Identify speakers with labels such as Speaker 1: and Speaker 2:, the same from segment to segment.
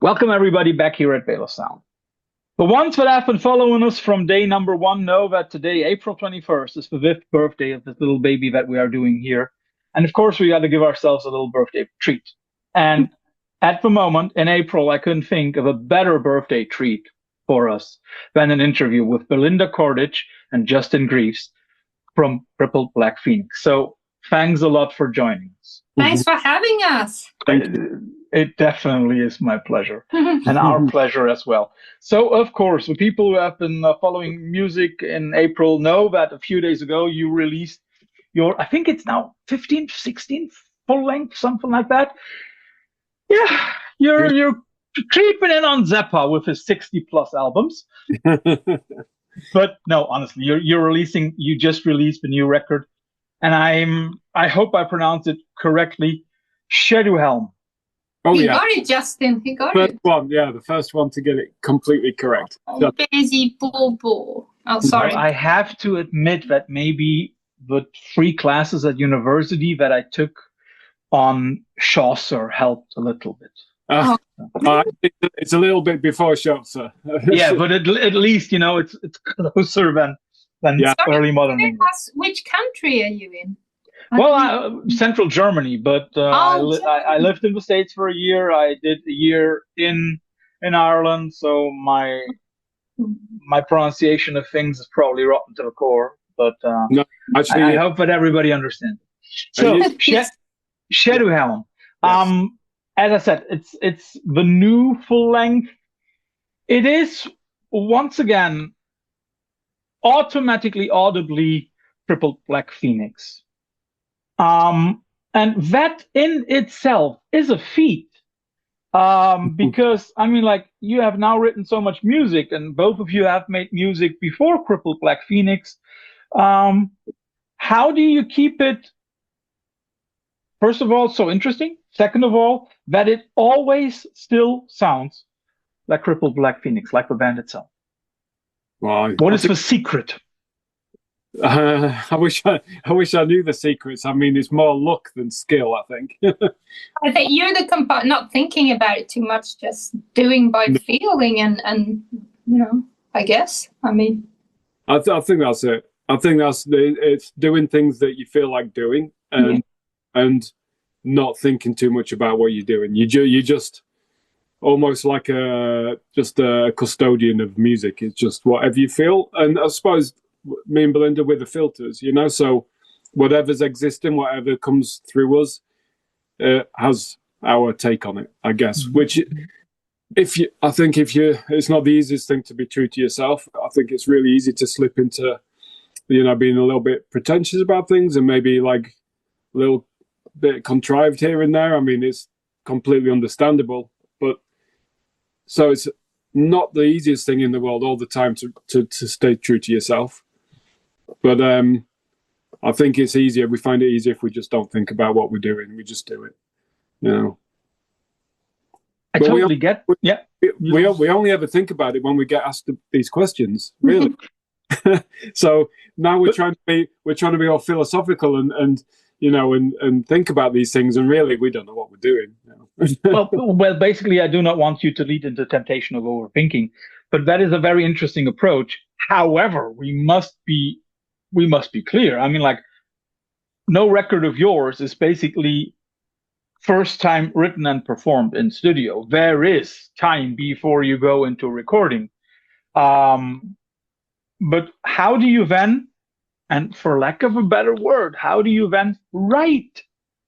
Speaker 1: Welcome everybody back here at Bela Sound. The ones that have been following us from day number one know that today, April 21st, is the 5th birthday of this little baby that we are doing here. And of course, we got to give ourselves a little birthday treat. And at the moment, in April, I couldn't think of a better birthday treat for us than an interview with Belinda Kordich and Justin Greaves from Crippled Black Phoenix. So thanks a lot for joining us.
Speaker 2: Thanks for having us.
Speaker 1: It definitely is my pleasure and our pleasure as well. So, of course, the people who have been following music in April know that a few days ago you released your, I think it's now 15th, 16th full length, something like that. Yeah, you're creeping in on Zappa with his 60 plus albums. But no, honestly, you just released the new record, and I hope I pronounced it correctly, Shadowhelm.
Speaker 2: Oh, he got it, Justin. He got it.
Speaker 3: First one, yeah, the first one to get it completely correct.
Speaker 2: Oh, busy boo-boo. Oh, sorry.
Speaker 1: Well, I have to admit that maybe the 3 classes at university that I took on Chaucer helped a little bit.
Speaker 3: I think it's a little bit before Chaucer.
Speaker 1: Yeah, but at least, you know, it's closer than early modern English.
Speaker 2: Which country are you in?
Speaker 1: Well, central Germany, but I lived in the States for a year. I did a year in Ireland, so my pronunciation of things is probably rotten to the core. But
Speaker 3: no, actually,
Speaker 1: I hope that everybody understands. So, Shadowhelm.
Speaker 3: Yes.
Speaker 1: As I said, it's the new full length. It is once again automatically audibly Crippled Black Phoenix. And that in itself is a feat, because I mean, like, you have now written so much music, and both of you have made music before Crippled Black Phoenix. How do you keep it, first of all, so interesting? Second of all, that it always still sounds like Crippled Black Phoenix, like the band itself.
Speaker 3: Well,
Speaker 1: what is the secret?
Speaker 3: I wish I knew the secrets. I mean, it's more luck than skill, I think.
Speaker 2: I think you're the not thinking about it too much, just doing by feeling, and you know, I guess. I mean,
Speaker 3: I think that's it. I think it's doing things that you feel like doing, and not thinking too much about what you're doing. You just almost like just a custodian of music. It's just whatever you feel, and I suppose me and Belinda with the filters, you know, so whatever's existing, whatever comes through us, has our take on it, I guess. Which, I think it's not the easiest thing to be true to yourself. I think it's really easy to slip into, you know, being a little bit pretentious about things and maybe like a little bit contrived here and there. I mean, it's completely understandable, but so it's not the easiest thing in the world all the time to stay true to yourself. But I think it's easier. We find it easier if we just don't think about what we're doing. We just do it, you know.
Speaker 1: I totally get. Yeah,
Speaker 3: we only ever think about it when we get asked these questions, really. So now we're trying to be all philosophical and you know and think about these things, and really we don't know what we're doing. You know?
Speaker 1: well, basically, I do not want you to lead into temptation of overthinking, but that is a very interesting approach. However, we must be clear. I mean, like, no record of yours is basically first time written and performed in studio. There is time before you go into recording. But how do you then, and for lack of a better word, how do you then write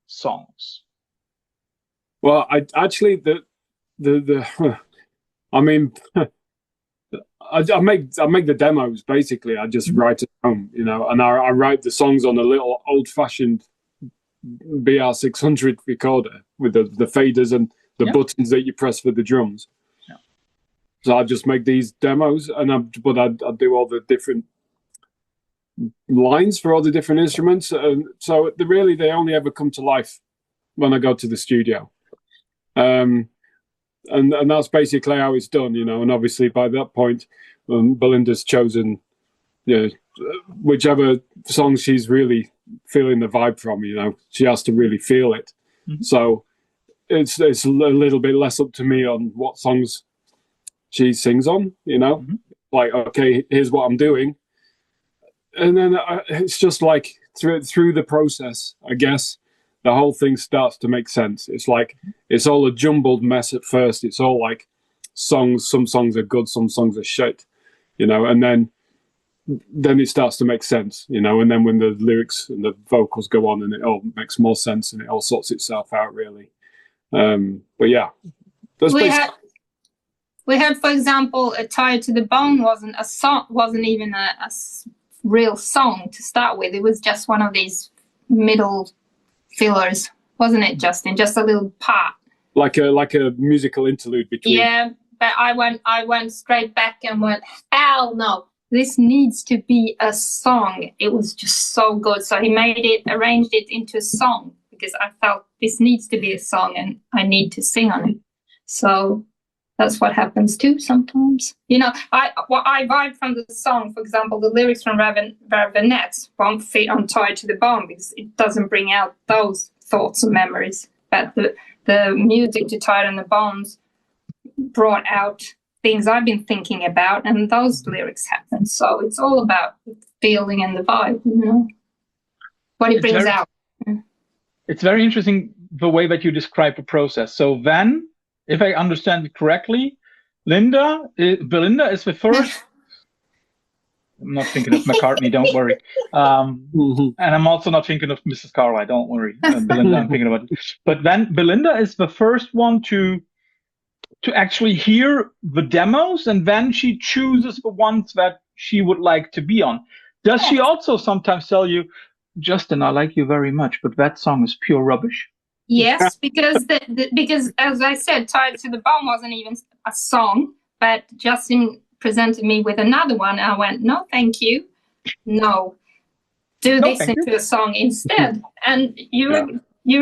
Speaker 1: songs?
Speaker 3: Well, I actually I mean. I make the demos basically. I just write at home, you know, and I write the songs on a little old-fashioned BR600 recorder with the faders and the buttons that you press for the drums. Yeah. So I just make these demos, and I do all the different lines for all the different instruments, and so they only ever come to life when I go to the studio. And that's basically how it's done, you know. And obviously by that point, Belinda's chosen, you know, whichever song she's really feeling the vibe from, you know, she has to really feel it. So it's a little bit less up to me on what songs she sings on, you know. Like, okay, here's what I'm doing, and then it's just like through the process, I guess the whole thing starts to make sense. It's like it's all a jumbled mess at first. It's all like songs. Some songs are good, some songs are shit, you know, and then it starts to make sense, you know, and then when the lyrics and the vocals go on, and it all makes more sense, and it all sorts itself out, really. But yeah,
Speaker 2: we had, for example, a Tied to the Bone wasn't a song, wasn't even a real song to start with. It was just one of these middle fillers, wasn't it, Justin? Just a little part,
Speaker 3: like a musical interlude between.
Speaker 2: Yeah, but I went straight back and went, hell no, this needs to be a song. It was just so good. So he arranged it into a song, because I felt this needs to be a song and I need to sing on it. So that's what happens too sometimes. You know, I vibe from the song. For example, the lyrics from Ravenettes won't fit on Tied to the Bone, because it doesn't bring out those thoughts and memories. But the music to Tied on the Bones brought out things I've been thinking about, and those lyrics happen. So it's all about the feeling and the vibe, you know, what it brings out.
Speaker 1: It's very interesting the way that you describe the process. So then, if I understand it correctly, Belinda is the first. I'm not thinking of McCartney, don't worry. And I'm also not thinking of Mrs. Carlyle, don't worry. Belinda, I'm thinking about it. But then Belinda is the first one to actually hear the demos, and then she chooses the ones that she would like to be on. Does she also sometimes tell you, Justin, I like you very much, but that song is pure rubbish?
Speaker 2: Yes, because because as I said, Tied to the Bone wasn't even a song, but Justin presented me with another one. I went, no, thank you. No, do this into a song instead. And you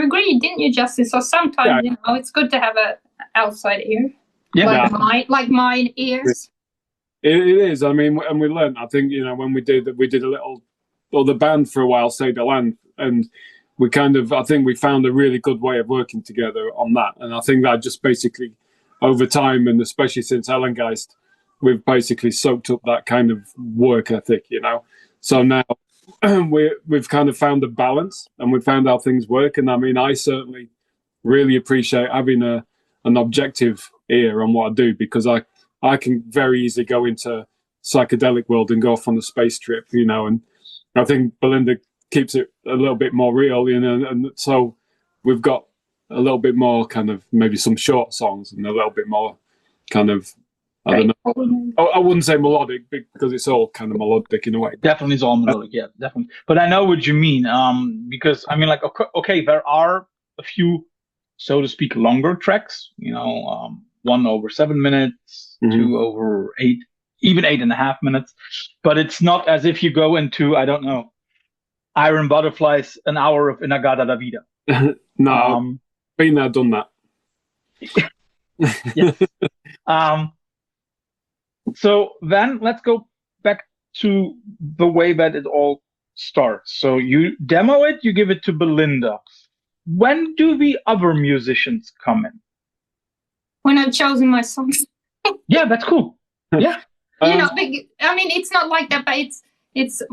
Speaker 2: agreed, didn't you, Justin? So sometimes, you know, it's good to have a outside ear, like mine ears.
Speaker 3: It is. I mean, and we learned. I think, you know, when we did a little, the band for a while, Say the Land, and we I think we found a really good way of working together on that. And I think that just basically over time, and especially since Ellengeist, we've basically soaked up that kind of work ethic, you know. So now we've kind of found a balance, and we've found how things work. And I mean, I certainly really appreciate having an objective ear on what I do, because I can very easily go into psychedelic world and go off on a space trip, you know. And I think Belinda keeps it a little bit more real, you know, and so we've got a little bit more kind of maybe some short songs and a little bit more kind of, I don't know. I wouldn't say melodic, because it's all kind of melodic in a way.
Speaker 1: Definitely, it's all melodic, yeah, definitely. But I know what you mean, because I mean, like, okay, there are a few, so to speak, longer tracks, you know, 1 over 7 minutes, 2 over 8, even 8.5 minutes. But it's not as if you go into, I don't know, Iron Butterflies, an hour of Inagada da Vida.
Speaker 3: No, been there, done that.
Speaker 1: Yes. So then let's go back to the way that it all starts. So you demo it, you give it to Belinda. When do the other musicians come in?
Speaker 2: When I've chosen my songs.
Speaker 1: Yeah, that's cool. Yeah.
Speaker 2: You know, I mean, it's not like that, but it's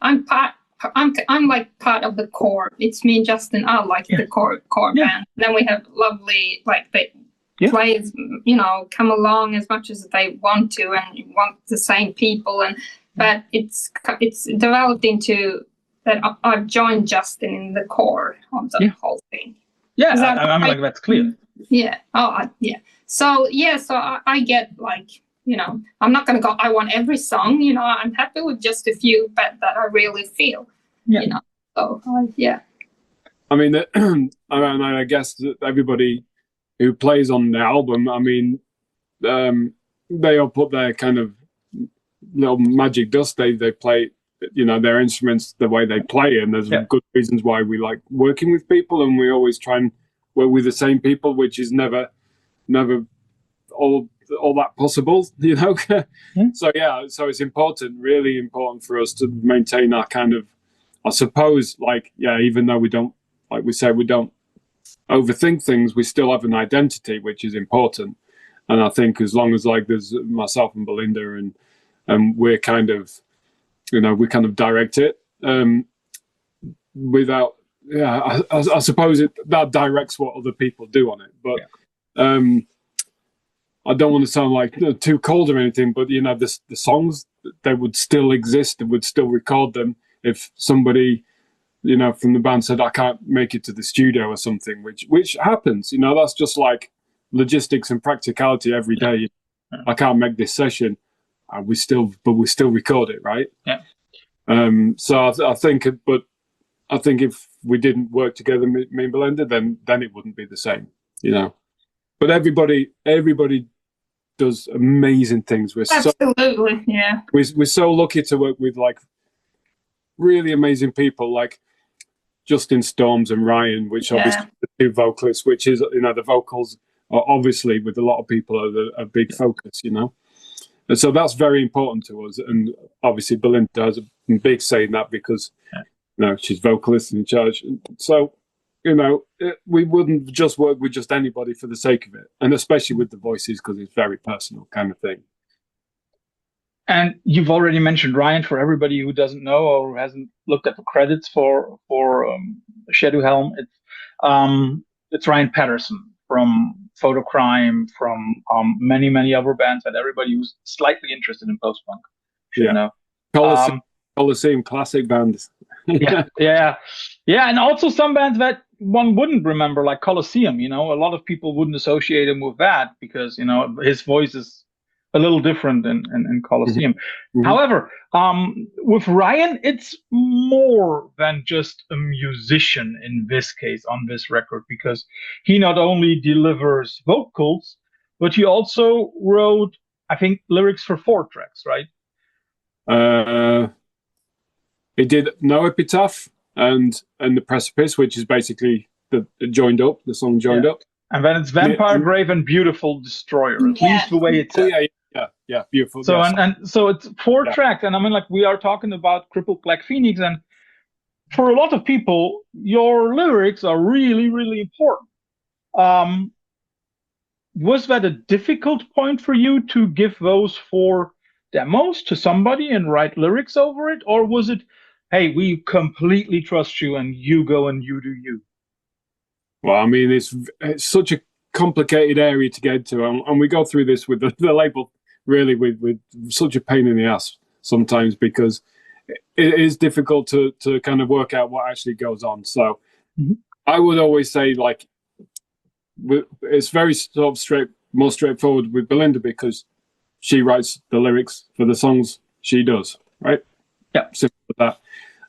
Speaker 2: I'm like part of the core. It's me and Justin are like the core band. Then we have lovely, like, the players, you know, come along as much as they want to, and want the same people, but it's developed into that I've joined Justin in the core of the whole thing.
Speaker 1: Yeah, I mean, like, that's clear.
Speaker 2: Yeah. So I get, like, you know, I'm not going to go, I want every song, you know, I'm happy with just a few, but that I really feel, you know. So,
Speaker 3: I mean, I guess that everybody who plays on the album, I mean, they all put their kind of little magic dust. They play, you know, their instruments the way they play, and there's good reasons why we like working with people, and we always try and work with the same people, which is never all that possible, you know. So it's really important for us to maintain our kind of, I suppose, like, even though we don't, like we say, we don't overthink things, we still have an identity, which is important. And I think as long as like there's myself and Belinda and we're kind of, we kind of direct it without, I suppose that directs what other people do on it. But I don't want to sound like too cold or anything, but the songs, they would still exist and would still record them if somebody, from the band said, I can't make it to the studio or something, which happens. That's just like logistics and practicality every day. I can't make this session, but we still record it, right?
Speaker 1: Yeah.
Speaker 3: So I think if we didn't work together, me and Belinda, then it wouldn't be the same, But everybody does amazing things.
Speaker 2: Absolutely, yeah.
Speaker 3: We're so lucky to work with like really amazing people like Justin Storms and Ryan, which obviously the two vocalists, which is the vocals are obviously with a lot of people are a big focus, and so that's very important to us. And obviously Belinda has a big say in that because she's vocalist in charge. So we wouldn't just work with just anybody for the sake of it, and especially with the voices because it's very personal kind of thing.
Speaker 1: And you've already mentioned Ryan. For everybody who doesn't know or hasn't looked at the credits for Shadow Helm, it's Ryan Patterson from Photocrime, from many other bands, and everybody who's slightly interested in post-punk should know.
Speaker 3: Colosseum classic bands.
Speaker 1: yeah, and also some bands that one wouldn't remember, like Colosseum. A lot of people wouldn't associate him with that because his voice is a little different in Colosseum. Mm-hmm. However, with Ryan, it's more than just a musician in this case on this record, because he not only delivers vocals, but he also wrote, I think, lyrics for 4 tracks, right?
Speaker 3: He did No Epitaph and The Precipice, which is basically the song Joined Up.
Speaker 1: And then it's Vampire Grave and Beautiful Destroyer, at least the way it's said.
Speaker 3: Yeah, beautiful.
Speaker 1: So so it's 4 tracks, and I mean, like, we are talking about Crippled Black Phoenix, and for a lot of people, your lyrics are really, really important. Was that a difficult point for you to give those 4 demos to somebody and write lyrics over it, or was it, hey, we completely trust you and you go and you do you?
Speaker 3: Well, I mean, it's such a complicated area to get to, and we go through this with the label really with such a pain in the ass sometimes, because it is difficult to kind of work out what actually goes on. So I would always say, like, it's very sort of more straightforward with Belinda because she writes the lyrics for the songs she does, right?
Speaker 1: Yeah,
Speaker 3: simple as that.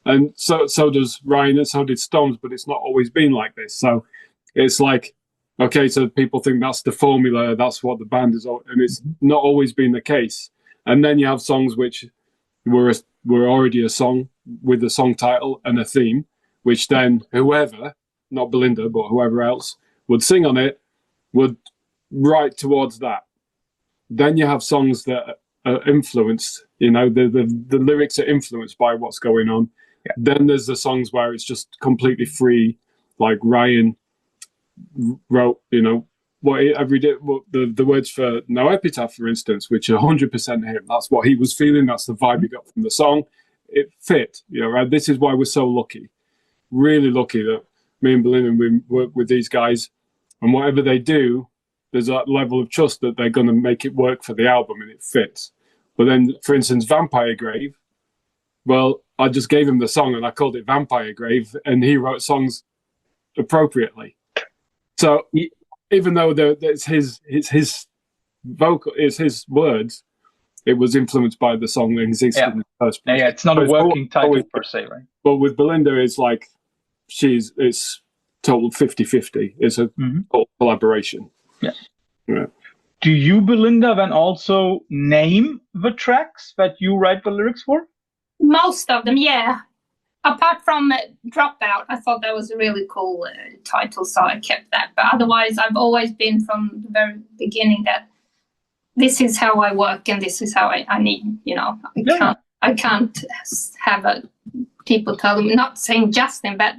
Speaker 3: And so does Ryan, and so did Stones, but it's not always been like this. So it's like, okay, so people think that's the formula, that's what the band is, and it's not always been the case. And then you have songs which were already a song with a song title and a theme, which then whoever, not Belinda, but whoever else would sing on it, would write towards that. Then you have songs that are influenced, the lyrics are influenced by what's going on. Yeah. Then there's the songs where it's just completely free, like Ryan wrote, the words for No Epitaph, for instance, which are 100% him. That's what he was feeling. That's the vibe he got from the song. It fit, right? This is why we're so lucky, really lucky that me and Belinda, we work with these guys, and whatever they do, there's that level of trust that they're going to make it work for the album and it fits. But then, for instance, Vampire Grave, well, I just gave him the song and I called it Vampire Grave, and he wrote songs appropriately. So even though it's his vocal, it's his words, it was influenced by the song that existed in the first place.
Speaker 1: Yeah, it's not a working title per se, right?
Speaker 3: But with Belinda, it's like it's total 50-50. It's a total collaboration. Yeah.
Speaker 1: Do you, Belinda, then also name the tracks that you write the lyrics for?
Speaker 2: Most of them, yeah. Apart from Dropout, I thought that was a really cool title, so I kept that. But otherwise, I've always been from the very beginning that this is how I work and this is how I need, I can't have people tell them, not saying Justin, but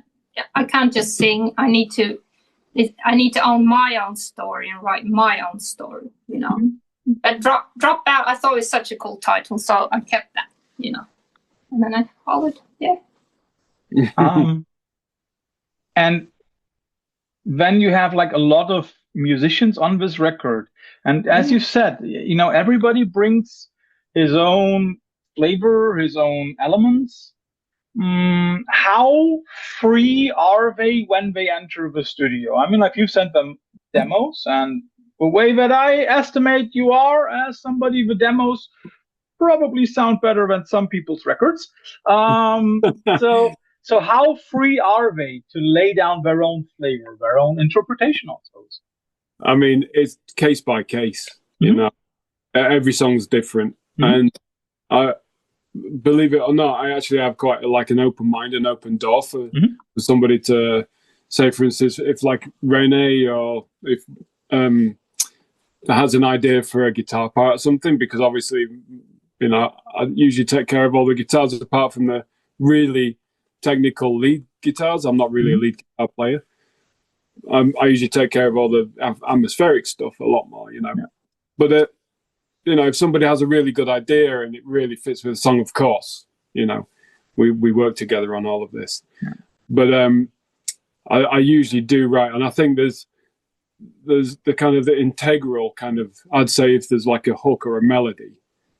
Speaker 2: I can't just sing. I need to I need to own my own story and write my own story, you know. But Dropout, I thought it was such a cool title, so I kept that, you know. And then I followed, yeah.
Speaker 1: And then you have like a lot of musicians on this record, and as you said, you know, everybody brings his own flavor, his own elements. How free are they when they enter the studio? I mean, like, you sent them demos, and the way that I estimate you are as somebody, the demos probably sound better than some people's records. So how free are they to lay down their own flavor, their own interpretation, I suppose?
Speaker 3: I mean, it's case by case, you know. Every song's different. And I, believe it or not, I actually have quite like an open mind, an open door for somebody to say, for instance, if like Renee or if has an idea for a guitar part or something, because obviously, you know, I usually take care of all the guitars apart from the really technical lead guitars. I'm not really a lead guitar player. I usually take care of all the atmospheric stuff a lot more, you know. But you know, if somebody has a really good idea and it really fits with the song, of course, you know, we work together on all of this. But I usually do write, and I think there's the kind of the integral kind of, I'd say, if there's like a hook or a melody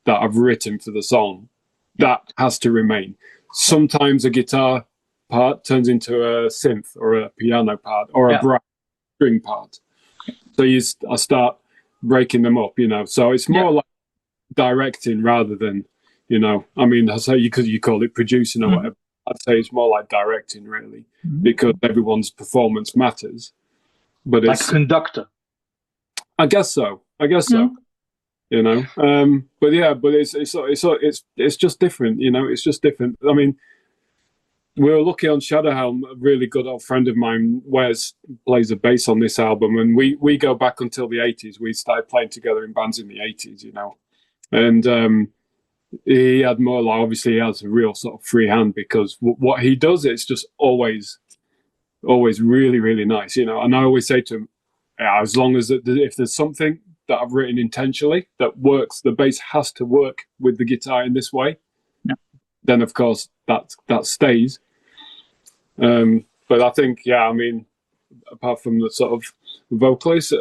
Speaker 3: that I've written for the song, that has to remain. Sometimes a guitar part turns into a synth or a piano part or a brass string part. So I start breaking them up, you know. So it's more like directing rather than, you know, I mean, I say you call it producing or whatever. I'd say it's more like directing, really, because everyone's performance matters. But it's
Speaker 1: like a conductor.
Speaker 3: I guess so. You know, but yeah, but it's just different, you know. It's just different. I mean, we were lucky on Shadowhelm. A really good old friend of mine, Wes, plays the bass on this album, and we go back until the 80s. We started playing together in bands in the 80s, you know, and he had more like, obviously he has a real sort of free hand, because what he does, it's just always really, really nice, you know. And I always say to him, yeah, as long as if there's something that I've written intentionally that works, the bass has to work with the guitar in this way, then of course that stays. But I think, I mean, apart from the sort of vocalists,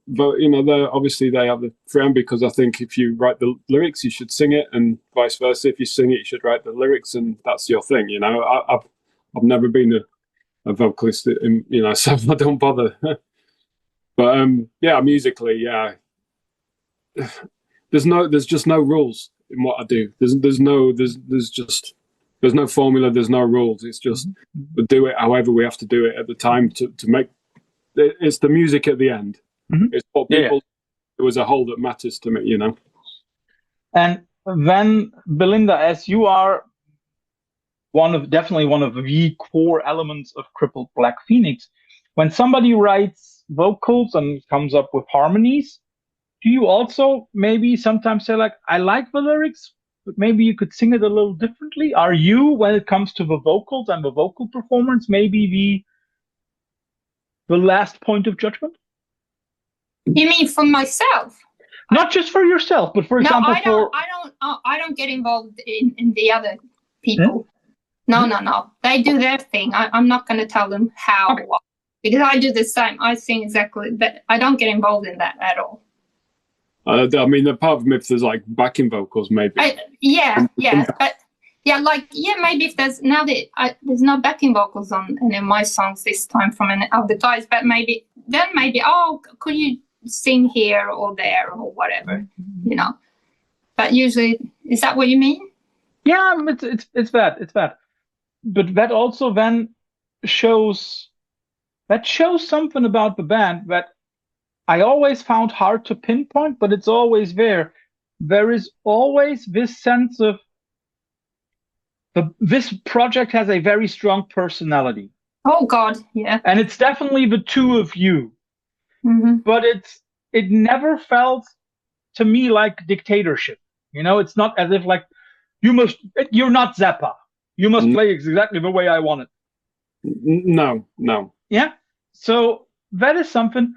Speaker 3: but you know, they have the frame, because I think if you write the lyrics, you should sing it, and vice versa. If you sing it, you should write the lyrics, and that's your thing, you know. I've never been a vocalist, you know, so I don't bother. But musically, there's just no rules in what I do. There's no formula, there's no rules. It's just we do it however we have to do it at the time to make it's the music at the end. It's what people do as a whole that matters to me, you know.
Speaker 1: And then, Belinda, as you are definitely one of the core elements of Crippled Black Phoenix, when somebody writes vocals and comes up with harmonies, do you also maybe sometimes say, like, I like the lyrics, but maybe you could sing it a little differently? Are you, when it comes to the vocals and the vocal performance, maybe the last point of judgment?
Speaker 2: You mean for myself?
Speaker 1: Not just for yourself, but for example,
Speaker 2: I don't get involved in the other people. No. They do their thing. I'm not going to tell them how, what, because I do the same. I sing exactly, but I don't get involved in that at all.
Speaker 3: I mean, apart from if there's like backing vocals, maybe.
Speaker 2: But maybe if there's there's no backing vocals on any of my songs this time from any of the guys, but maybe could you sing here or there or whatever, you know? But usually, is that what you mean?
Speaker 1: Yeah, it's that. But that also then shows something about the band that I always found hard to pinpoint, but it's always there. There is always this sense of this project has a very strong personality.
Speaker 2: Oh God, yeah.
Speaker 1: And it's definitely the two of you. But it never felt to me like dictatorship. You know, it's not as if like you're not Zappa. You must play exactly the way I want it.
Speaker 3: No.
Speaker 1: Yeah. So that is something.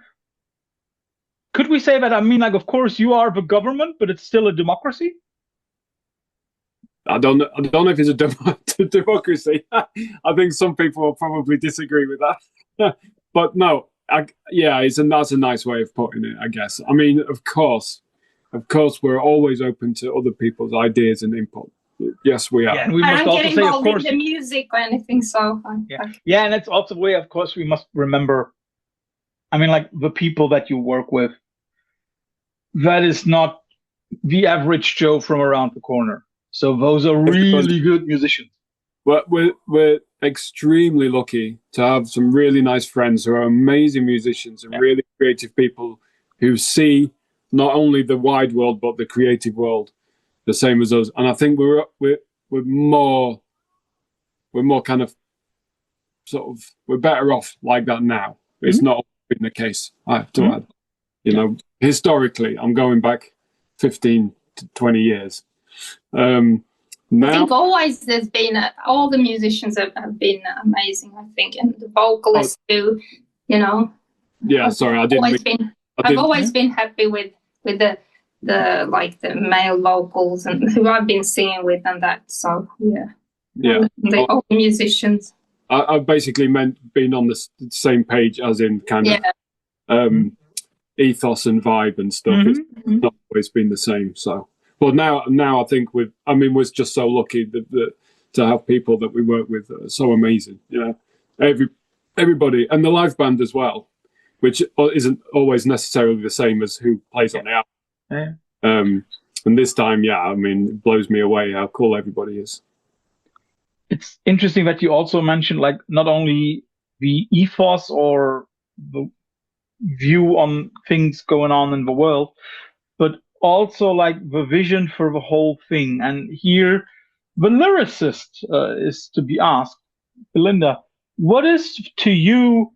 Speaker 1: Could we say that? I mean, like, of course, you are the government, but it's still a democracy.
Speaker 3: I don't know if it's a democracy. I think some people will probably disagree with that. But no, that's a nice way of putting it, I guess. I mean, of course, we're always open to other people's ideas and input. Yes, we are.
Speaker 1: Yeah, and we
Speaker 2: I
Speaker 1: must
Speaker 2: don't
Speaker 1: also
Speaker 2: get
Speaker 1: say, of
Speaker 2: involved in
Speaker 1: course,
Speaker 2: the music or anything, so
Speaker 1: yeah, and it's also the way, of course, we must remember. I mean, like the people that you work with, that is not the average Joe from around the corner. So those are really good musicians.
Speaker 3: We're extremely lucky to have some really nice friends who are amazing musicians and really creative people who see not only the wide world but the creative world the same as us. And I think we're more kind of sort of we're better off like that now. It's not been the case, I have to add. You know, historically, I'm going back 15 to 20 years. Now,
Speaker 2: I think always there's been all the musicians have been amazing. I think, and the vocalists too. You know.
Speaker 3: Yeah, sorry,
Speaker 2: I've always been happy with the like the male vocals and who I've been singing with and that. So yeah. All the musicians.
Speaker 3: I've basically been on the same page as in kind of ethos and vibe and stuff. It's not always been the same. So, but now I think we're just so lucky that to have people that we work with that are so amazing. You know, everybody and the live band as well, which isn't always necessarily the same as who plays on the album.
Speaker 1: Yeah.
Speaker 3: And this time, I mean, it blows me away how cool everybody is.
Speaker 1: It's interesting that you also mentioned, like, not only the ethos or the view on things going on in the world, but also like the vision for the whole thing. And here, the lyricist is to be asked. Belinda, what is to you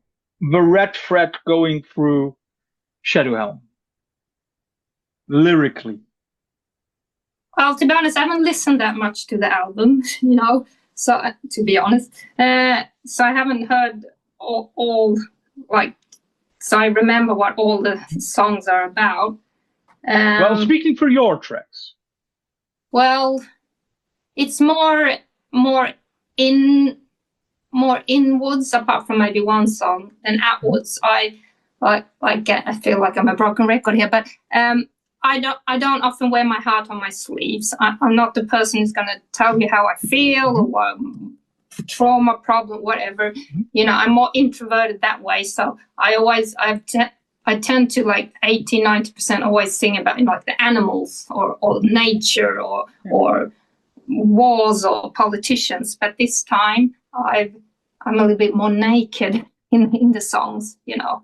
Speaker 1: the red thread going through Shadowhelm lyrically?
Speaker 2: Well, to be honest, I haven't listened that much to the album, you know. So, to be honest, so I haven't heard all like. So I remember what all the songs are about.
Speaker 1: Well, speaking for your tracks.
Speaker 2: Well, it's more inwards, apart from maybe one song, than outwards. I feel like I'm a broken record here, but I don't often wear my heart on my sleeves. I'm not the person who's going to tell you how I feel or what trauma, problem, whatever. You know, I'm more introverted that way. So I tend to like 80-90% always sing about, you know, like the animals or nature or wars or politicians. But this time I'm a little bit more naked in the songs. You know,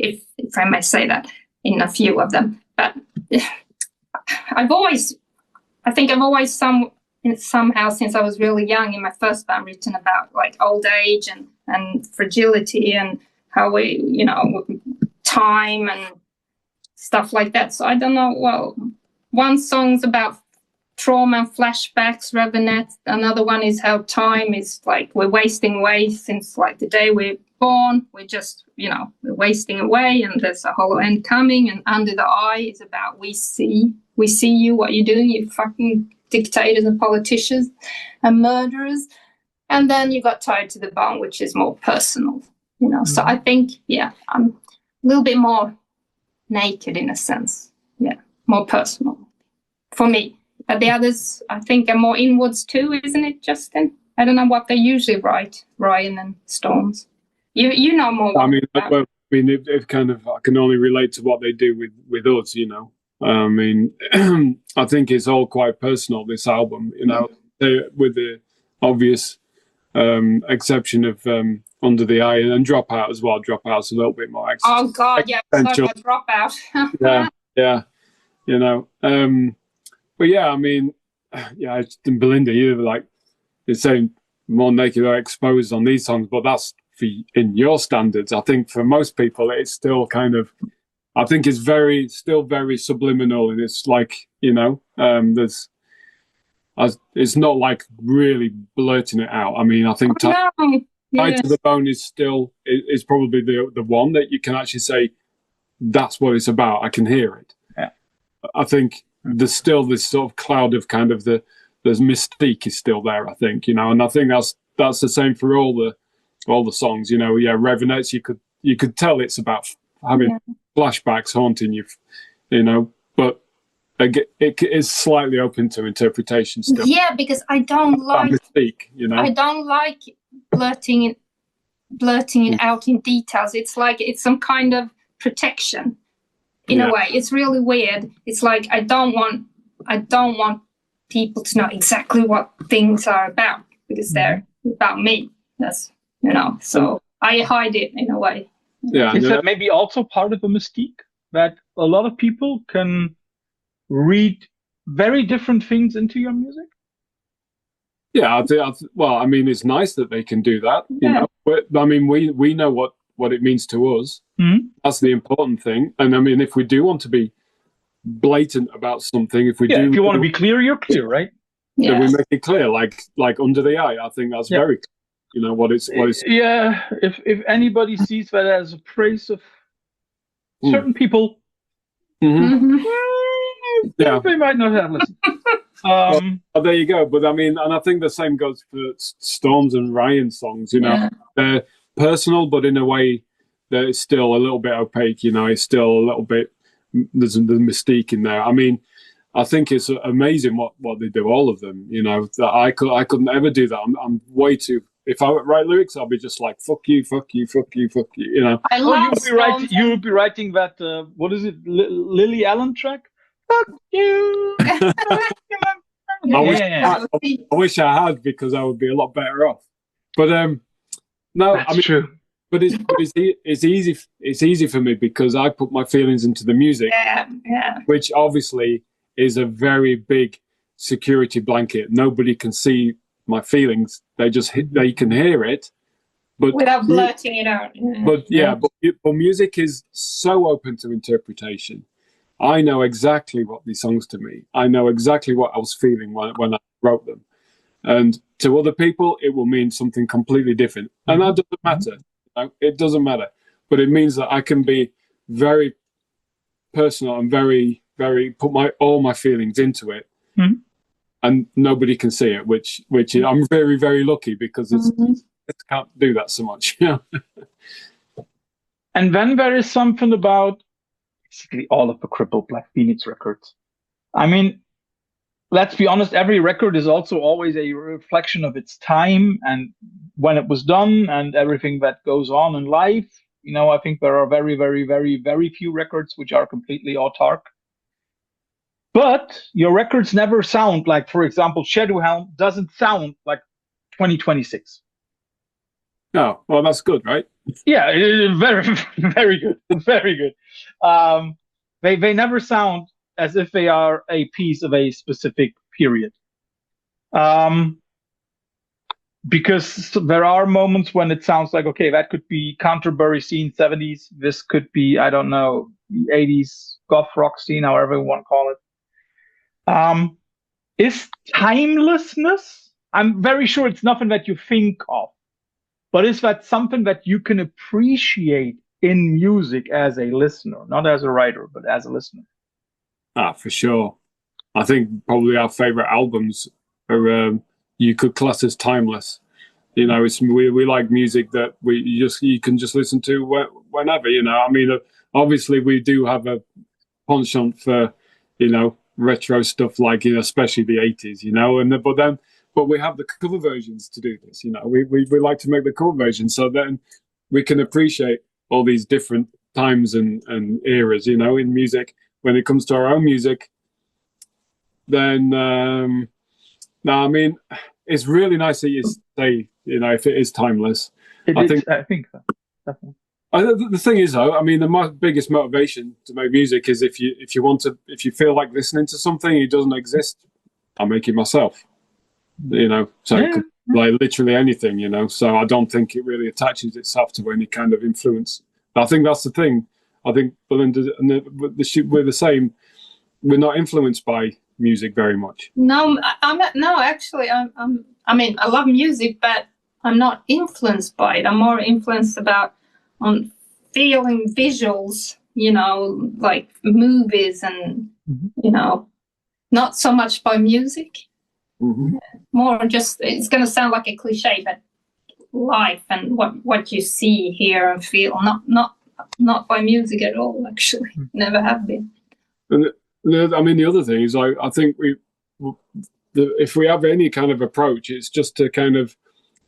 Speaker 2: if I may say that in a few of them. But I think I've always somehow since I was really young in my first band written about like old age and fragility and how we, you know, time and stuff like that. So I don't know. Well, one song's about trauma and flashbacks, Revenant. Another one is how time is like we're wasting away since like the day we're born. We're just, you know, we're wasting away and there's a hollow end coming. And Under the Eye is about we see you, what you're doing, you fucking dictators and politicians and murderers. And then you got Tied to the Bone, which is more personal, you know. So I think, I'm a little bit more naked in a sense. Yeah, more personal for me. But the others, I think, are more inwards too, isn't it, Justin? I don't know what they usually write, Ryan and Storms. You know more.
Speaker 3: I mean, it kind of, I can only relate to what they do with us, you know. I mean, I think it's all quite personal, this album, you know, with the obvious exception of Under the Eye and Dropout as well. Dropout's a little bit more
Speaker 2: Oh, God, yeah, it's like a Dropout.
Speaker 3: yeah, you know. But yeah, I mean, Belinda, you're like, you're saying more naked or exposed on these songs, but that's in your standards. I think for most people, it's still kind of, I think it's still very subliminal, and it's like, you know, it's not like really blurting it out. I mean, I think Eye to the Bone is still is probably the one that you can actually say that's what it's about. I can hear it.
Speaker 1: Yeah.
Speaker 3: I think there's still this sort of cloud of kind of there's mystique is still there. I think, you know, and I think that's the same for all the songs. You know, yeah, Revenates. You could tell it's about having flashbacks haunting you. You know, but it is slightly open to interpretation still.
Speaker 2: Yeah, because I don't like
Speaker 3: mystique. You know,
Speaker 2: I don't like blurting it out in details. It's like it's some kind of protection in a way. It's really weird. It's like I don't want people to know exactly what things are about because they're about me. That's, you know, so I hide it in a way.
Speaker 3: Yeah.
Speaker 1: Is that maybe also part of the mystique that a lot of people can read very different things into your music?
Speaker 3: Yeah, well, I mean, it's nice that they can do that. You know, but, I mean, we know what it means to us.
Speaker 1: Mm-hmm.
Speaker 3: That's the important thing. And I mean, if we do want to be blatant about something, if you want
Speaker 1: to be clear, you're clear, right?
Speaker 3: Then we make it clear, like Under the Eye. I think that's very clear. You know what it's.
Speaker 1: Yeah, if anybody sees that as a praise of certain people,
Speaker 3: yeah,
Speaker 1: they might not have listened.
Speaker 3: Well, there you go. But I mean, and I think the same goes for Storms and Ryan songs. You know, they're personal, but in a way that it's still a little bit opaque. You know, it's still a little bit. There's the mystique in there. I mean, I think it's amazing what they do. All of them. You know, that I couldn't ever do that. I'm way too. If I write lyrics, I'll be just like fuck you, fuck you, fuck you, fuck you. You know.
Speaker 2: I love
Speaker 1: you would be writing that. What is it, Lily Allen track? Fuck you.
Speaker 3: I wish I had, because I would be a lot better off. But no,
Speaker 1: that's true.
Speaker 3: But it's easy for me because I put my feelings into the music, which obviously is a very big security blanket. Nobody can see my feelings; they can hear it, but
Speaker 2: without blurting it out.
Speaker 3: But music is so open to interpretation. I know exactly what these songs to me. I know exactly what I was feeling when I wrote them, and to other people, it will mean something completely different, and that doesn't matter. It doesn't matter, but it means that I can be very personal and very, very put all my feelings into it, and nobody can see it. Which I'm very, very lucky, because I can't do that so much. You know?
Speaker 1: And then there is something about basically all of the Crippled Black Phoenix records. I mean, let's be honest, every record is also always a reflection of its time and when it was done and everything that goes on in life. You know, I think there are very, very, very, very few records which are completely autark. But your records never sound like, for example, Shadowhelm doesn't sound like 2026.
Speaker 3: No, well, that's good, right?
Speaker 1: Yeah, very, very good, very good. They never sound as if they are a piece of a specific period. Because there are moments when it sounds like, okay, that could be Canterbury scene 70s. This could be, I don't know, 80s goth rock scene, however you want to call it. Is timelessness? I'm very sure it's nothing that you think of, but is that something that you can appreciate in music as a listener, not as a writer, but as a listener?
Speaker 3: For sure. I think probably our favorite albums are you could class as timeless. You know, we like music that you can just listen to whenever. You know, I mean, obviously we do have a penchant for, you know, retro stuff, like, you know, especially the 80s. You know, but we have the cover versions to do this. You know, we like to make the cover versions so then we can appreciate all these different times and eras. You know, in music. When it comes to our own music, then no, I mean, it's really nice that you say, you know, if it is timeless. I think so, definitely. The thing is, though, I mean, the biggest motivation to make music is if you feel like listening to something, it doesn't exist, I'll make it myself. You know, so it could, like, literally anything. You know, so I don't think it really attaches itself to any kind of influence. I think that's the thing. I think Belinda and we're the same. We're not influenced by music very much.
Speaker 2: No, actually, I mean, I love music, but I'm not influenced by it. I'm more influenced on feeling visuals, like movies and, not so much by music.
Speaker 3: Mm-hmm.
Speaker 2: More just, it's going to sound like a cliche, but life and what you see, hear and feel, not by music at all, actually. Never have been.
Speaker 3: And the other thing is, I think if we have any kind of approach, it's just to kind of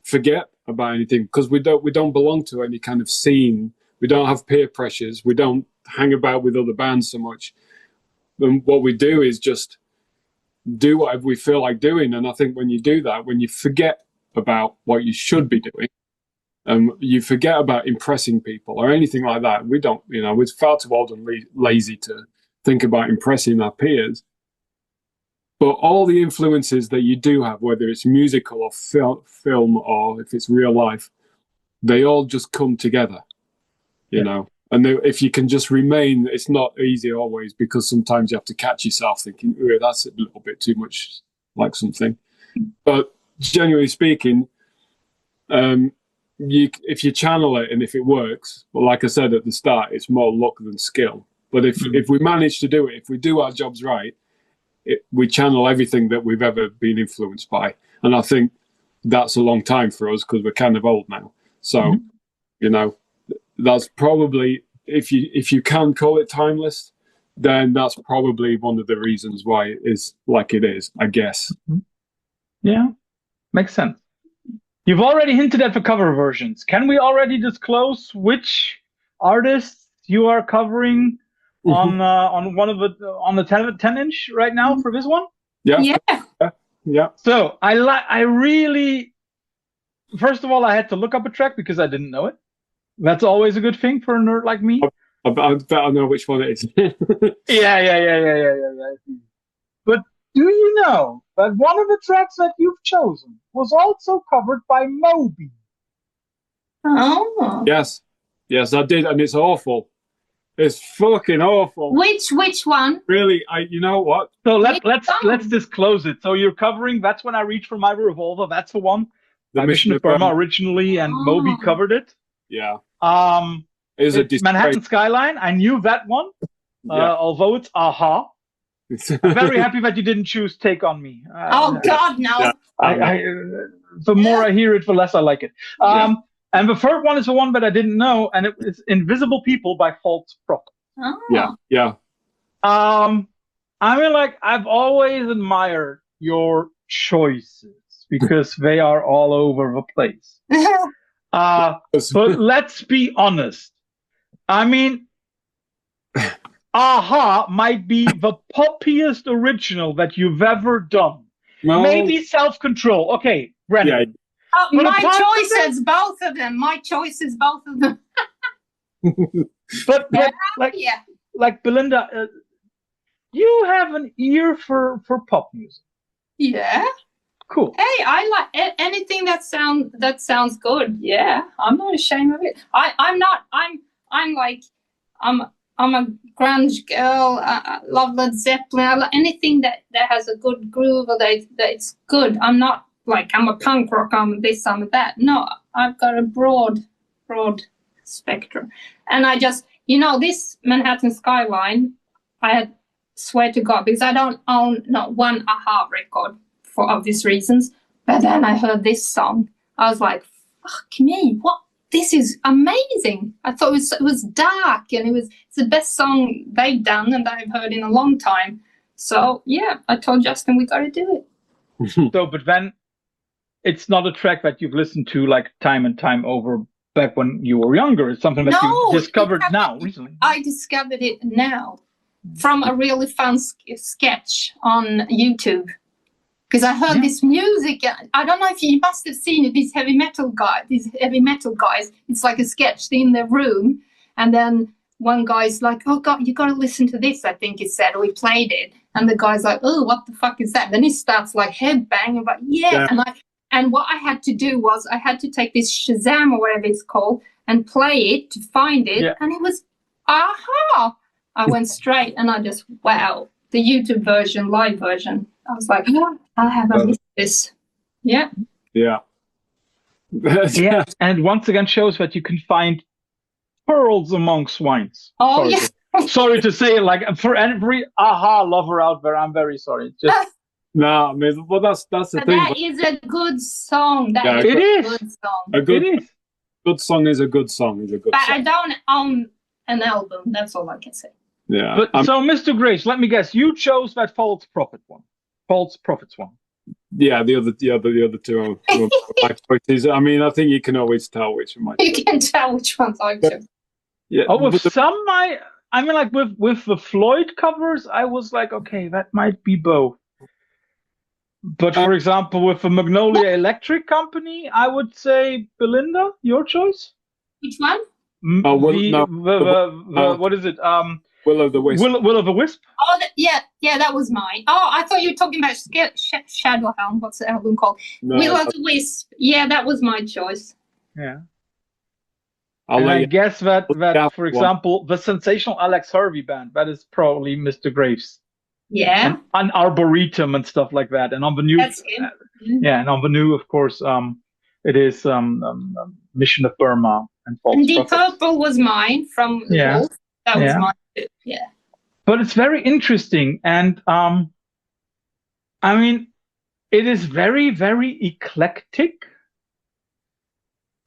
Speaker 3: forget about anything, because we don't belong to any kind of scene. We don't have peer pressures. We don't hang about with other bands so much. And what we do is just do whatever we feel like doing. And I think when you do that, when you forget about what you should be doing, you forget about impressing people or anything like that. We don't, we're far too old and lazy to think about impressing our peers. But all the influences that you do have, whether it's musical or film or if it's real life, they all just come together, you know. And if you can just remain, it's not easy always, because sometimes you have to catch yourself thinking, oh, that's a little bit too much like something. But generally speaking, if you channel it and if it works, well, like I said at the start, it's more luck than skill. But if we manage to do it, if we do our jobs right, we channel everything that we've ever been influenced by. And I think that's a long time for us, because we're kind of old now. So, that's probably, if you can call it timeless, then that's probably one of the reasons why it is like it is, I guess.
Speaker 1: Yeah, makes sense. You've already hinted at the cover versions. Can we already disclose which artists you are covering on the 10-inch right now for this one?
Speaker 3: Yeah.
Speaker 1: So I really, first of all, I had to look up a track because I didn't know it. That's always a good thing for a nerd like me.
Speaker 3: I bet I know which one it is.
Speaker 1: Yeah. But do you know that one of the tracks that you've chosen was also covered by Moby?
Speaker 2: Oh.
Speaker 3: Yes, I did, and it's awful. It's fucking awful.
Speaker 2: Which one?
Speaker 3: Really, you know what?
Speaker 1: So let's disclose it. So you're covering That's When I Reach for My Revolver. That's the one. The Mission of Burma originally, and Moby covered it.
Speaker 3: Yeah.
Speaker 1: It's Manhattan Skyline. I knew that one. Although it's Aha. I'm very happy that you didn't choose Take On Me.
Speaker 2: God, no.
Speaker 1: Yeah. The more I hear it, the less I like it. And the third one is the one that I didn't know, and it's Invisible People by False Prophet.
Speaker 2: Oh.
Speaker 3: Yeah.
Speaker 1: I mean, like, I've always admired your choices because they are all over the place. But let's be honest. I mean, Aha might be the poppiest original that you've ever done. No. Maybe Self-Control. Okay, Brennan.
Speaker 2: My choice is both of them. But
Speaker 1: like Belinda, you have an ear for pop music.
Speaker 2: Yeah.
Speaker 1: Cool.
Speaker 2: Hey, I like anything that sounds good. Yeah, I'm not ashamed of it. I'm a grunge girl. I love Led Zeppelin. I like anything that has a good groove or that it's good. I'm not like I'm a punk rock. I'm this. I'm that. No, I've got a broad spectrum, and I just this Manhattan Skyline. I swear to God, because I don't own not one Aha record for obvious reasons. But then I heard this song. I was like, fuck me, what? This is amazing. I thought it was dark, and it's the best song they've done and I've heard in a long time. So yeah, I told Justin we got to do it.
Speaker 1: So, but then it's not a track that you've listened to like time and time over back when you were younger. It's something that you discovered now recently.
Speaker 2: I discovered it now from a really fun sketch on YouTube. Because I heard this music. I don't know if you must have seen it. These heavy metal guys. It's like a sketch in their room, and then one guy's like, "Oh God, you got to listen to this." I think he said, or he played it, and the guy's like, "Oh, what the fuck is that?" Then he starts like headbanging, but and what I had to do was I had to take this Shazam or whatever it's called and play it to find it, and it was Aha. I went straight, and I just the YouTube version, live version. I was like, I haven't missed this. Yeah.
Speaker 3: Yeah.
Speaker 1: Yeah, and once again shows that you can find pearls among swines.
Speaker 2: Oh,
Speaker 1: Sorry to say it, like for every aha lover out there, I'm very sorry. Just
Speaker 3: no, I mean, well, that's the thing.
Speaker 2: That is a good song.
Speaker 1: It is.
Speaker 2: A good song.
Speaker 3: A good song is a good song.
Speaker 2: But I don't own an album. That's all I can say.
Speaker 3: Yeah.
Speaker 1: But so, Mr. Grace, let me guess. You chose that False Prophet one. False Prophets one.
Speaker 3: Yeah, the other two are my choices. I mean, I think you can always tell which of my.
Speaker 2: You can tell which ones I chose.
Speaker 3: Yeah.
Speaker 1: Oh, with some, I mean, like with the Floyd covers, I was like, okay, that might be both. But for example, with the Magnolia Electric Company, I would say Belinda. Your choice.
Speaker 2: Which one?
Speaker 1: What is it?
Speaker 3: Will o' the Wisp.
Speaker 1: Will o' the Wisp.
Speaker 2: Oh, yeah, that was mine. Oh, I thought you were talking about Shadowhound. What's the album called?
Speaker 3: No,
Speaker 2: Will o' the Wisp. Yeah, that was my choice.
Speaker 1: Yeah.
Speaker 3: I
Speaker 1: guess that for example, the sensational Alex Harvey band, that is probably Mr. Graves.
Speaker 2: Yeah.
Speaker 1: And Arboretum and stuff like that. And on the new,
Speaker 2: that's him.
Speaker 1: Yeah, and on the new, of course, it is Mission of Burma and False
Speaker 2: And Deep
Speaker 1: Prophets.
Speaker 2: Purple was mine from Wolf. That was mine too. Yeah.
Speaker 1: But it's very interesting, and I mean, it is very, very eclectic.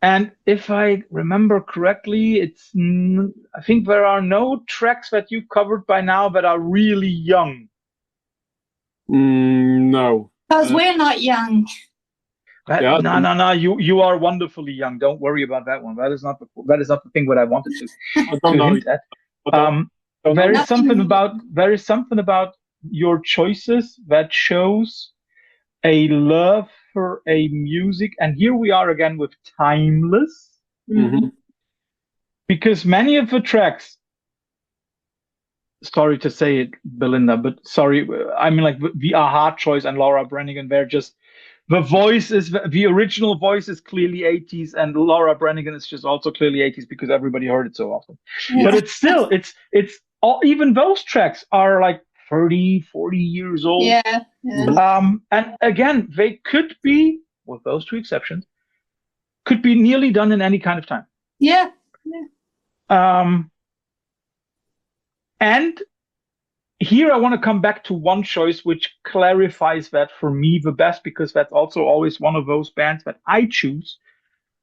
Speaker 1: And if I remember correctly, I think there are no tracks that you've covered by now that are really young.
Speaker 3: No.
Speaker 2: Because we're not young.
Speaker 1: No. You are wonderfully young. Don't worry about that one. That is not the thing that I wanted to.
Speaker 3: I don't know.
Speaker 1: Hint at. There is something about your choices that shows a love for a music, and here we are again with timeless.
Speaker 3: Mm-hmm.
Speaker 1: Because many of the tracks, sorry to say it, Belinda, but sorry, I mean, like the Aha choice and Laura Branigan, they're just, the original voice is clearly 80s, and Laura Branigan is just also clearly 80s because everybody heard it so often. Yeah. But it's still, it's all, even those tracks are like 30, 40 years old.
Speaker 2: Yeah.
Speaker 1: And again, they could be, with those two exceptions, could be nearly done in any kind of time.
Speaker 2: Yeah.
Speaker 1: And here I want to come back to one choice which clarifies that for me the best, because that's also always one of those bands that I choose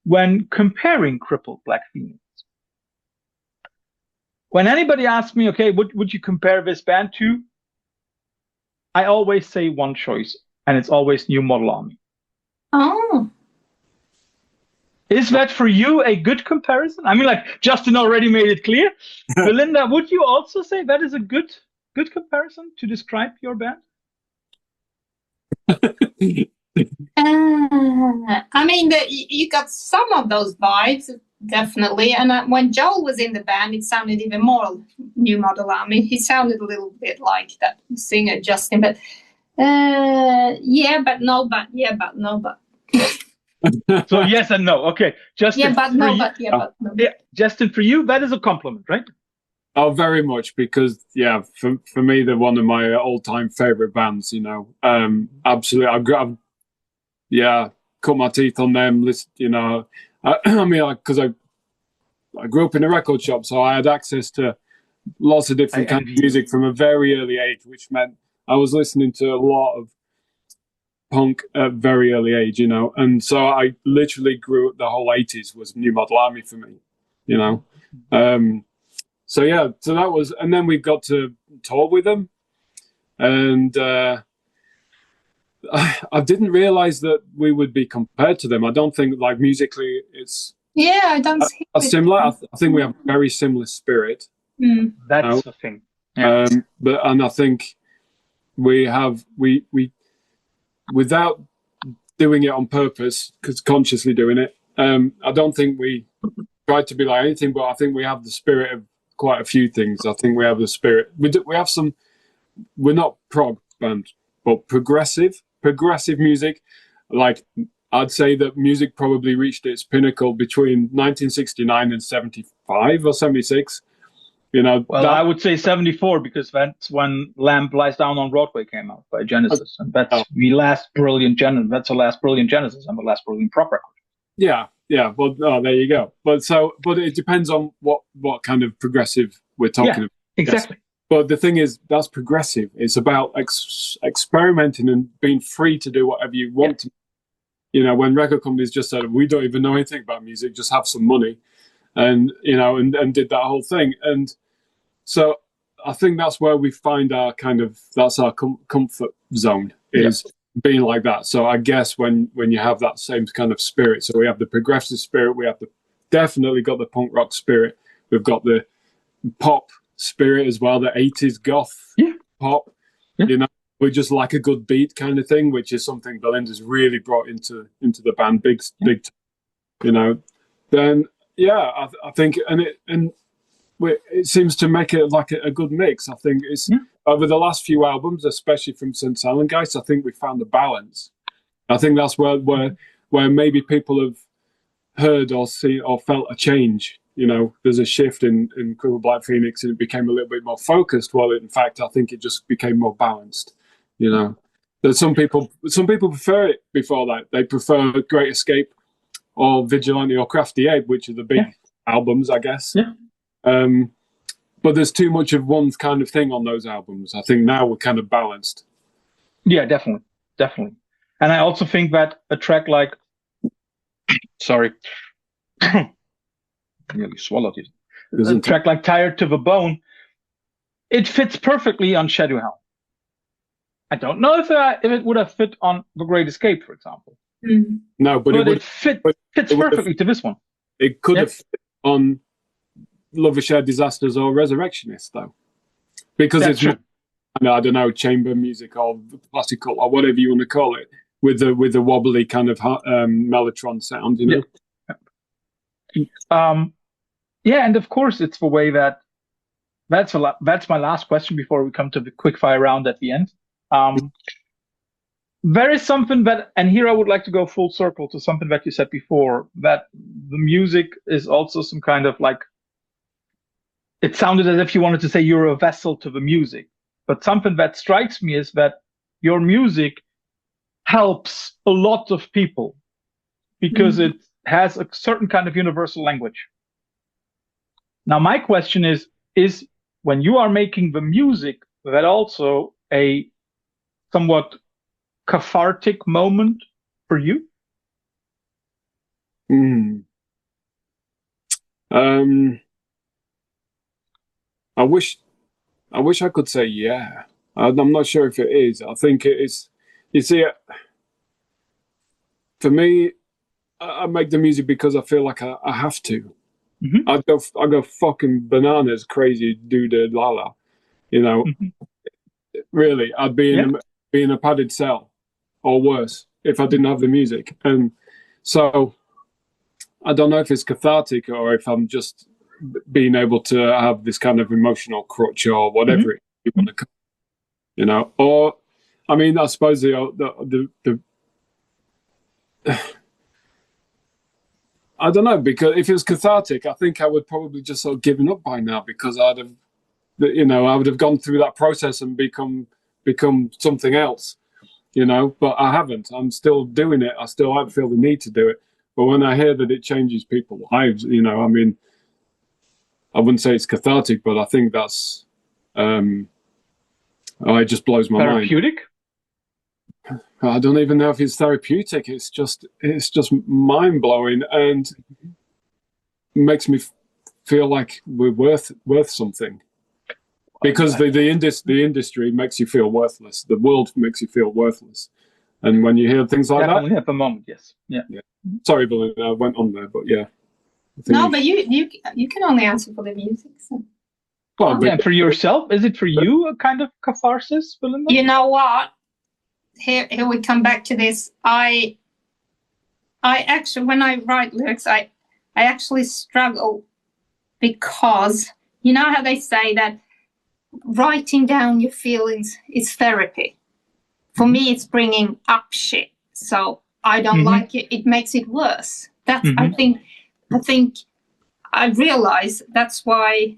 Speaker 1: when comparing Crippled Black Phoenix. When anybody asks me, okay, would you compare this band to? I always say one choice, and it's always New Model Army.
Speaker 2: Oh.
Speaker 1: Is that for you a good comparison? I mean, like Justin already made it clear. Belinda, would you also say that is a good comparison to describe your band?
Speaker 2: I mean, you got some of those vibes, definitely. And when Joel was in the band, it sounded even more New Model Army. He sounded a little bit like that singer Justin, but yeah, but no, but.
Speaker 1: So yes and no. Okay, Justin.
Speaker 2: Yeah, but no, but yeah, but no.
Speaker 1: Yeah, Justin, for you, that is a compliment, right?
Speaker 3: Oh, very much, because for me, they're one of my all-time favorite bands. You know, absolutely. I've cut my teeth on them. Listen, you know, I mean, because I grew up in a record shop, so I had access to lots of different kinds of music from a very early age, which meant I was listening to a lot of punk at a very early age, you know, and so I literally grew up. The whole 80s was New Model Army for me, you know. So that was, and then we got to tour with them, and I didn't realize that we would be compared to them. I don't think, like, musically it's
Speaker 2: I don't see
Speaker 3: similar. I think we have a very similar spirit.
Speaker 1: That's the thing. Yeah.
Speaker 3: And I think we without doing it on purpose, because consciously doing it, I don't think we tried to be like anything, but I think we have the spirit of quite a few things. I think we have the spirit. We have some. We're not prog band, but progressive music. Like, I'd say that music probably reached its pinnacle between 1969 and 75 or 76. You know,
Speaker 1: well, I would say 74, because that's when Lamb Lies Down on Broadway came out by Genesis, and that's the last brilliant Genesis. That's the last brilliant Genesis and the last brilliant prog record.
Speaker 3: Yeah, yeah. Well, oh, there you go. But it depends on what kind of progressive we're talking about.
Speaker 1: Exactly.
Speaker 3: Yes. But the thing is, that's progressive. It's about experimenting and being free to do whatever you want to. You know, when record companies just said, we don't even know anything about music, just have some money, and you know, and did that whole thing. And so I think that's where we find our that's our comfort zone, is being like that. So I guess when you have that same kind of spirit, so we have the progressive spirit, we have definitely got the punk rock spirit, we've got the pop spirit as well, the 80s goth pop. You know, we just like a good beat kind of thing, which is something Belinda's really brought into the band, big, you know. Then I think, and it seems to make it like a good mix. I think it's over the last few albums, especially from St. Silent Guys, I think we found a balance. I think that's where maybe people have heard or seen or felt a change. You know, there's a shift in Crippled Black Phoenix, and it became a little bit more focused. Well, in fact, I think it just became more balanced. You know, there's some people prefer it before that. They prefer Great Escape or Vigilante or Crafty Ape, which are the big albums, I guess.
Speaker 1: Yeah.
Speaker 3: But there's too much of one kind of thing on those albums. I think now we're kind of balanced.
Speaker 1: Yeah, definitely. And I also think that a track like, sorry, nearly swallowed it. A track like Tired to the Bone, it fits perfectly on Shadowhound. I don't know if it would have fit on The Great Escape, for example.
Speaker 3: No, but it
Speaker 1: fits perfectly to this one.
Speaker 3: It could have fit on Love of Shared Disasters or Resurrectionist, though, because it's more, I don't know, chamber music or classical or whatever you want to call it, with the wobbly kind of mellotron sound, you know.
Speaker 1: And of course it's the way that's my last question before we come to the quickfire round at the end. There is something and here I would like to go full circle to something that you said before, that the music is also some kind of like, it sounded as if you wanted to say you're a vessel to the music, but something that strikes me is that your music helps a lot of people because it has a certain kind of universal language. Now, my question is when you are making the music, that also a somewhat cathartic moment for you?
Speaker 3: I wish I could say yeah. I'm not sure if it is. I think it is. You see, for me, I make the music because I feel like I have to. I go fucking bananas, crazy, la la. You know, really, I'd be in a padded cell, or worse, if I didn't have the music. And so, I don't know if it's cathartic or if I'm just being able to have this kind of emotional crutch or whatever you want to call it, you know. Or, I mean, I suppose the I don't know, because if it was cathartic, I think I would probably just sort of given up by now, because I would have gone through that process and become something else, you know. But I haven't. I'm still doing it. I feel the need to do it. But when I hear that it changes people's lives, you know, I mean, I wouldn't say it's cathartic, but I think that's it just blows my mind.
Speaker 1: Therapeutic?
Speaker 3: I don't even know if it's therapeutic. It's just mind blowing, and makes me feel like we're worth something. Because the industry makes you feel worthless. The world makes you feel worthless. And when you hear things like
Speaker 1: definitely at the moment, yes. Yeah.
Speaker 3: Sorry, Belinda, I went on there, but yeah.
Speaker 2: No, but you can only answer for the music. So.
Speaker 1: Well, and for yourself, is it for you a kind of catharsis, Belinda?
Speaker 2: You know what? Here we come back to this. I actually, when I write lyrics, I actually struggle, because you know how they say that writing down your feelings is therapy. For me, it's bringing up shit. So I don't like it. It makes it worse. That's I think I realize that's why.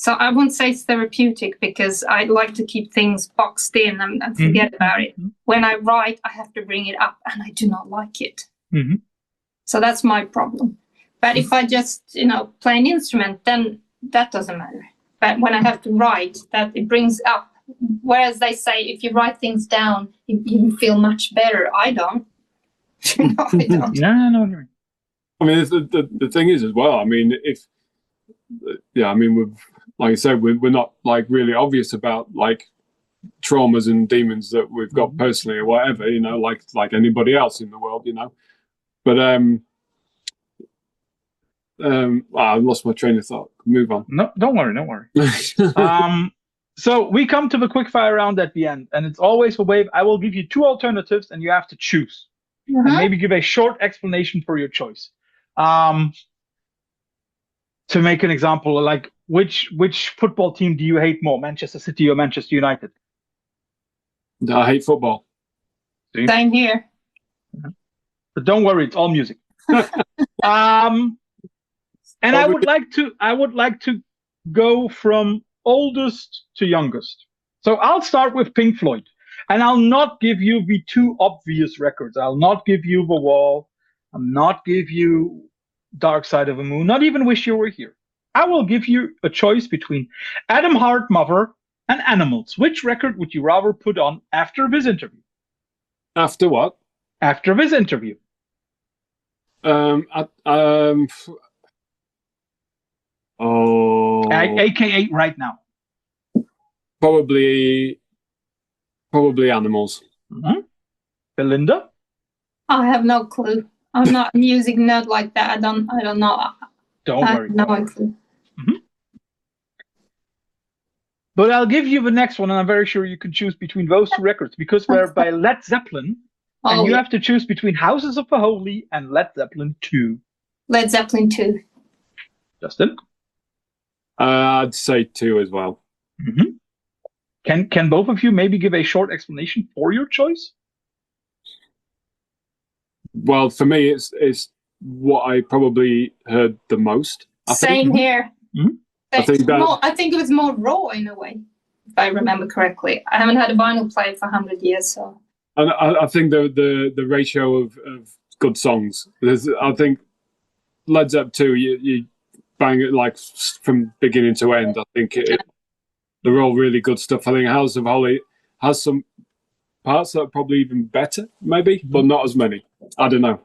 Speaker 2: So I won't say it's therapeutic because I like to keep things boxed in and forget about it. When I write, I have to bring it up, and I do not like it. So that's my problem. But if I just, play an instrument, then that doesn't matter. But when I have to write, that it brings up. Whereas they say if you write things down, you feel much better. I don't. No, I don't.
Speaker 1: No.
Speaker 3: I mean, the thing is as well. I mean, we've, like I said, we're not like really obvious about like traumas and demons that we've got personally or whatever, like anybody else in the world, But I lost my train of thought. Move on.
Speaker 1: No, don't worry. So we come to the quick fire round at the end, and it's always a wave. I will give you 2 alternatives, and you have to choose. And maybe give a short explanation for your choice. To make an example, like which football team do you hate more, Manchester City or Manchester United?
Speaker 3: I hate football.
Speaker 2: Same here.
Speaker 1: But don't worry, it's all music. And I would like to go from oldest to youngest. So I'll start with Pink Floyd, and I'll not give you the 2 obvious records. I'll not give you The Wall. I'll not give you Dark Side of the Moon, not even Wish You Were Here. I will give you a choice between Adam Hart, Mother, and Animals. Which record would you rather put on after this interview?
Speaker 3: After what?
Speaker 1: After this interview. AKA right now.
Speaker 3: Probably Animals.
Speaker 1: Belinda?
Speaker 2: I have no clue. I'm not a music nerd like that. I don't know.
Speaker 1: Don't worry.
Speaker 2: No clue.
Speaker 1: But I'll give you the next one, and I'm very sure you can choose between those 2 records, because we're by Led Zeppelin, and you have to choose between Houses of the Holy and Led Zeppelin 2.
Speaker 2: Led Zeppelin 2.
Speaker 1: Justin?
Speaker 3: I'd say 2 as well.
Speaker 1: Can both of you maybe give a short explanation for your choice?
Speaker 3: Well, for me, it's what I probably heard the most.
Speaker 2: Same here.
Speaker 3: I
Speaker 2: think it was more raw in a way, if I remember correctly. I haven't had a vinyl player for 100 years, so.
Speaker 3: And I think the ratio of good songs. I think Led Zeppelin 2, you bang it like from beginning to end. I think they're all really good stuff. I think House of Holly has some parts that are probably even better, maybe, but not as many. I don't know.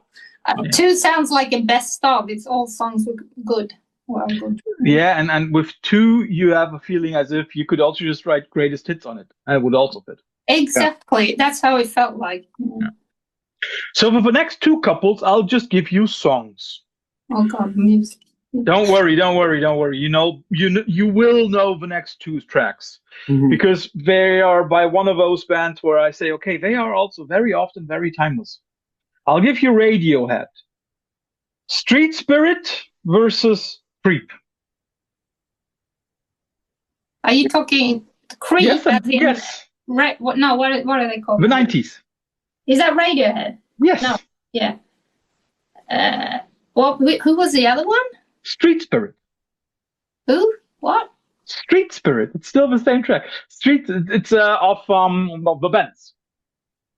Speaker 2: 2 sounds like a best of. It's all songs were good. Well, good.
Speaker 1: Yeah, and with 2, you have a feeling as if you could also just write greatest hits on it, and it would also fit.
Speaker 2: Exactly. That's how it felt like.
Speaker 1: So for the next 2 couples, I'll just give you songs.
Speaker 2: Oh God, music.
Speaker 1: Don't worry. You will know the next 2 tracks, because they are by one of those bands where I say, okay, they are also very often very timeless. I'll give you Radiohead. Street Spirit versus Creep.
Speaker 2: Are you talking Creep?
Speaker 1: Yes.
Speaker 2: What are they called?
Speaker 1: The 90s.
Speaker 2: Is that Radiohead?
Speaker 1: Yes.
Speaker 2: No. Yeah. Who was the other one?
Speaker 1: Street Spirit.
Speaker 2: Who? What?
Speaker 1: Street Spirit. It's still the same track. It's off the Bends.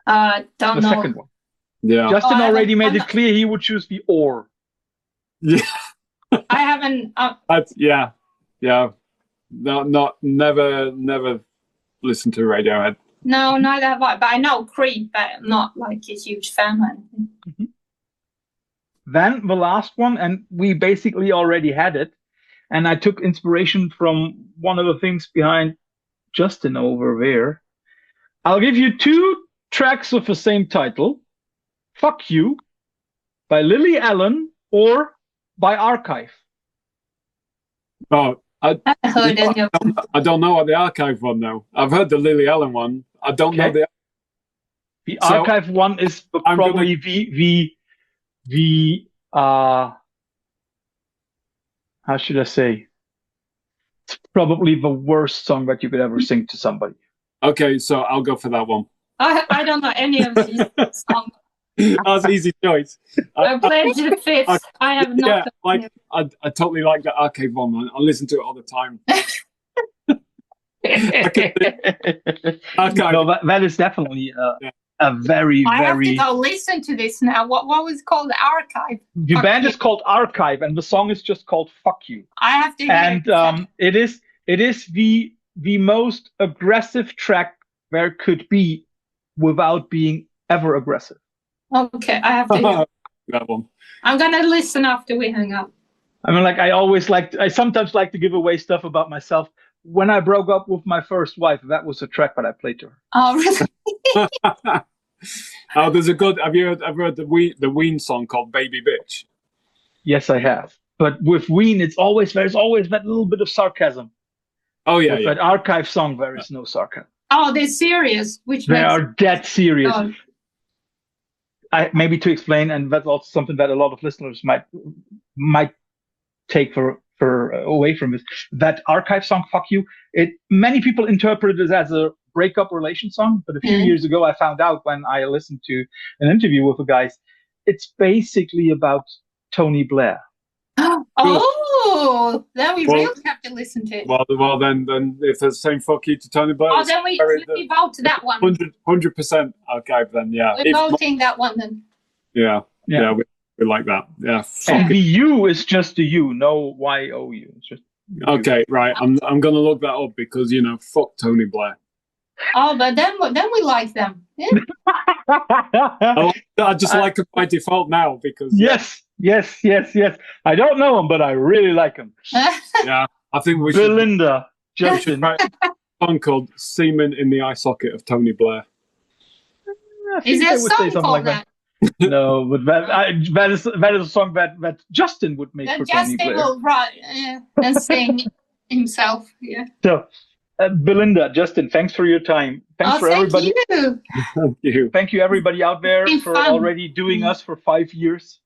Speaker 2: Don't
Speaker 1: the
Speaker 2: know.
Speaker 1: Second one.
Speaker 3: Yeah.
Speaker 1: Justin already made it clear he would choose the Or.
Speaker 3: Yeah.
Speaker 2: I haven't.
Speaker 3: Yeah. Never listened to Radiohead.
Speaker 2: No, neither have I. But I know Creep, but I'm not like a huge fan or anything.
Speaker 1: Then the last one, and we basically already had it, and I took inspiration from one of the things behind Justin over there. I'll give you 2 tracks of the same title. Fuck You by Lily Allen or by Archive.
Speaker 3: Oh, I don't know what the Archive one though. I've heard the Lily Allen one. I don't know
Speaker 1: the Archive one is probably the how should I say? It's probably the worst song that you could ever sing to somebody.
Speaker 3: Okay, so I'll go for that one.
Speaker 2: I don't know any of these songs.
Speaker 3: That's an easy choice.
Speaker 2: I pledge the fifth. I have not.
Speaker 3: Yeah, I totally like the Archive one, man. I listen to it all the time. Okay.
Speaker 1: No, that is definitely a very,
Speaker 2: I have to
Speaker 1: very.
Speaker 2: go listen to this now. What was it called? The Archive.
Speaker 1: The band is called Archive, and the song is just called "Fuck You."
Speaker 2: I have to hear
Speaker 1: And it is the most aggressive track there could be without being ever aggressive.
Speaker 2: Okay, I have to hear.
Speaker 3: That one.
Speaker 2: I'm gonna listen after we hang up.
Speaker 1: I mean, like I sometimes like to give away stuff about myself. When I broke up with my first wife, that was a track that I played to her.
Speaker 2: Oh, really?
Speaker 3: Oh, there's a good. Have you heard the Ween song called "Baby Bitch"?
Speaker 1: Yes, I have. But with Ween, there's always that little bit of sarcasm.
Speaker 3: Oh yeah,
Speaker 1: with
Speaker 3: yeah.
Speaker 1: that Archive song, there is no sarcasm.
Speaker 2: Oh, they're serious.
Speaker 1: They are dead serious.
Speaker 2: Oh.
Speaker 1: Maybe to explain, and that's also something that a lot of listeners might take for away from this. That Archive song, "Fuck You," many people interpret it as a breakup relation song, but a few years ago I found out when I listened to an interview with the guys, it's basically about Tony Blair.
Speaker 2: Oh, then we really have to listen to it.
Speaker 3: Well, then if there's the same "fuck you" to Tony Blair,
Speaker 2: then we vote to that one.
Speaker 3: 100% Archive. Then yeah,
Speaker 2: We're voting that one then.
Speaker 3: Yeah, we like that. Yeah.
Speaker 1: And the U is just the U, no YOU. It's just
Speaker 3: okay, right. I'm gonna look that up because fuck Tony Blair.
Speaker 2: Oh, but then we like them. Yeah.
Speaker 3: I just like them by default now because
Speaker 1: yes. I don't know him, but I really like him.
Speaker 3: Yeah, I think we should.
Speaker 1: Belinda, Justin.
Speaker 3: Write a song called "Semen in the Eye Socket of Tony Blair."
Speaker 2: Is there a song called that?
Speaker 1: No, but that is a song that Justin would make for Tony Blair.
Speaker 2: Justin will write and sing himself. Yeah.
Speaker 1: So, Belinda, Justin, thanks for your time. Thanks for everybody.
Speaker 3: Thank you.
Speaker 1: Thank you, everybody out there, for already doing us for 5 years.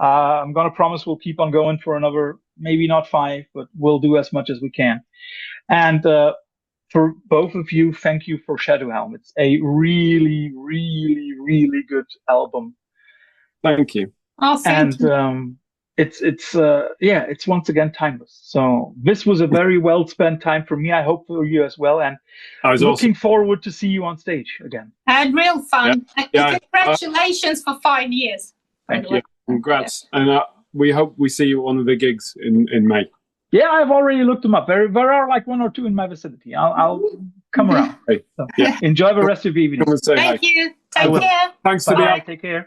Speaker 1: I'm gonna promise we'll keep on going for another, maybe not 5, but we'll do as much as we can. And for both of you, thank you for Shadow Helm. It's a really, really, really good album.
Speaker 3: Thank you.
Speaker 2: Oh, thank you.
Speaker 1: It's once again timeless. So this was a very well spent time for me. I hope for you as well. And
Speaker 3: I was
Speaker 1: looking forward to see you on stage again.
Speaker 2: I had real fun.
Speaker 3: Yeah.
Speaker 2: Congratulations for 5 years.
Speaker 1: Thank you.
Speaker 3: Congrats. And we hope we see you at one of the gigs in May.
Speaker 1: Yeah, I've already looked them up. There are like 1 or 2 in my vicinity. I'll come around.
Speaker 3: Hey.
Speaker 1: So, enjoy the rest of the evening.
Speaker 3: Come and say
Speaker 2: Thank
Speaker 3: hi.
Speaker 2: you. Take care.
Speaker 3: Thanks to
Speaker 1: Bye. Take care.